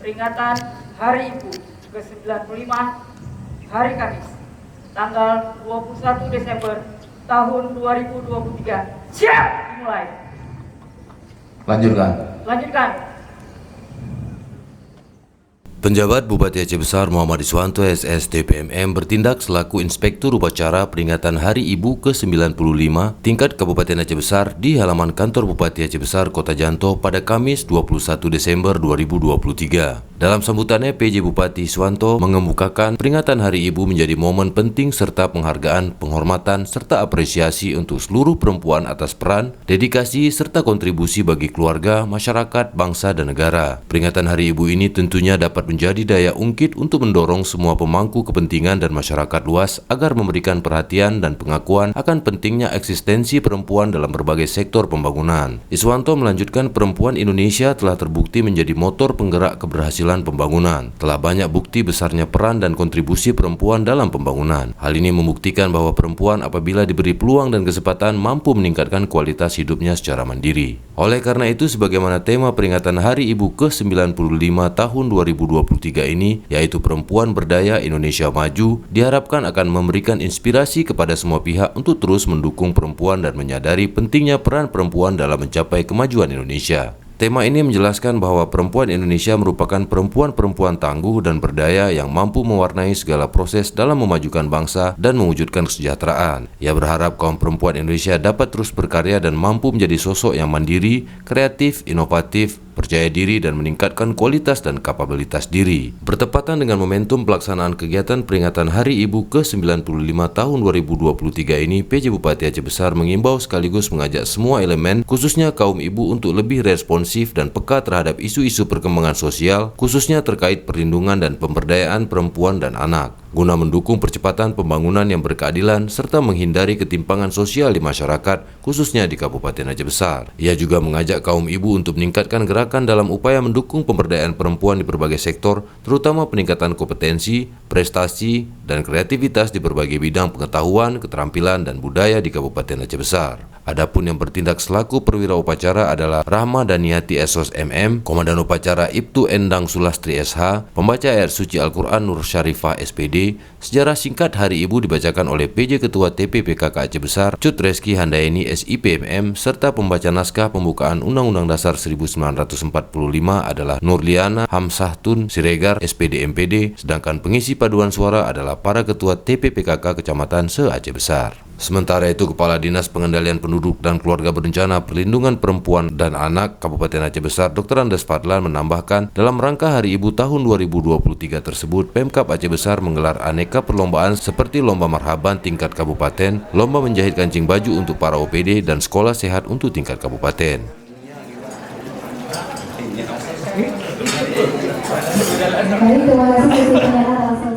peringatan Hari Ibu ke-95 hari Kamis tanggal 21 Desember tahun 2023. Siap dimulai. Lanjutkan. Penjabat Bupati Aceh Besar Muhammad Iswanto SS TPMM bertindak selaku Inspektur Upacara peringatan Hari Ibu ke-95 tingkat Kabupaten Aceh Besar di halaman kantor Bupati Aceh Besar Kota Janto pada Kamis 21 Desember 2023. Dalam sambutannya, PJ Bupati Iswanto mengemukakan peringatan Hari Ibu menjadi momen penting serta penghargaan, penghormatan, serta apresiasi untuk seluruh perempuan atas peran, dedikasi, serta kontribusi bagi keluarga, masyarakat, bangsa, dan negara. Peringatan Hari Ibu ini tentunya dapat menjadi daya ungkit untuk mendorong semua pemangku kepentingan dan masyarakat luas agar memberikan perhatian dan pengakuan akan pentingnya eksistensi perempuan dalam berbagai sektor pembangunan. Iswanto melanjutkan perempuan Indonesia telah terbukti menjadi motor penggerak keberhasilan pembangunan. Telah banyak bukti besarnya peran dan kontribusi perempuan dalam pembangunan. Hal ini membuktikan bahwa perempuan apabila diberi peluang dan kesempatan mampu meningkatkan kualitas hidupnya secara mandiri. Oleh karena itu, sebagaimana tema peringatan Hari Ibu ke-95 tahun 2023 ini, yaitu Perempuan Berdaya Indonesia Maju, diharapkan akan memberikan inspirasi kepada semua pihak untuk terus mendukung perempuan dan menyadari pentingnya peran perempuan dalam mencapai kemajuan Indonesia. Tema ini menjelaskan bahwa perempuan Indonesia merupakan perempuan-perempuan tangguh dan berdaya yang mampu mewarnai segala proses dalam memajukan bangsa dan mewujudkan kesejahteraan. Ia berharap kaum perempuan Indonesia dapat terus berkarya dan mampu menjadi sosok yang mandiri, kreatif, inovatif, percaya diri, dan meningkatkan kualitas dan kapabilitas diri. Bertepatan dengan momentum pelaksanaan kegiatan peringatan Hari Ibu ke-95 tahun 2023 ini, PJ Bupati Aceh Besar mengimbau sekaligus mengajak semua elemen, khususnya kaum ibu, untuk lebih responsif dan peka terhadap isu-isu perkembangan sosial, khususnya terkait perlindungan dan pemberdayaan perempuan dan anak, guna mendukung percepatan pembangunan yang berkeadilan serta menghindari ketimpangan sosial di masyarakat, khususnya di Kabupaten Aceh Besar. Ia juga mengajak kaum ibu untuk meningkatkan gerakan dalam upaya mendukung pemberdayaan perempuan di berbagai sektor, terutama peningkatan kompetensi, prestasi, dan kreativitas di berbagai bidang pengetahuan, keterampilan, dan budaya di Kabupaten Aceh Besar. Adapun yang bertindak selaku perwira upacara adalah Rahma Daniati Esos MM, Komandan Upacara Ibtu Endang Sulastri SH, pembaca ayat suci Al-Quran Nur Syarifah SPD. Sejarah singkat Hari Ibu dibacakan oleh PJ Ketua TPPKK Aceh Besar Cut Reski Handayani SIPMM, serta pembaca naskah pembukaan Undang-Undang Dasar 1945 adalah Nurliana Hamsahtun Siregar SPD MPD, sedangkan pengisi paduan suara adalah para Ketua TPPKK Kecamatan se-Aceh Besar. Sementara itu, Kepala Dinas Pengendalian Penduduk dan Keluarga Berencana Perlindungan Perempuan dan Anak Kabupaten Aceh Besar Dr. Andes Fadlan menambahkan, dalam rangka Hari Ibu tahun 2023 tersebut, Pemkab Aceh Besar menggelar aneka perlombaan seperti lomba marhaban tingkat kabupaten, lomba menjahit kancing baju untuk para OPD, dan sekolah sehat untuk tingkat kabupaten. Terima kasih.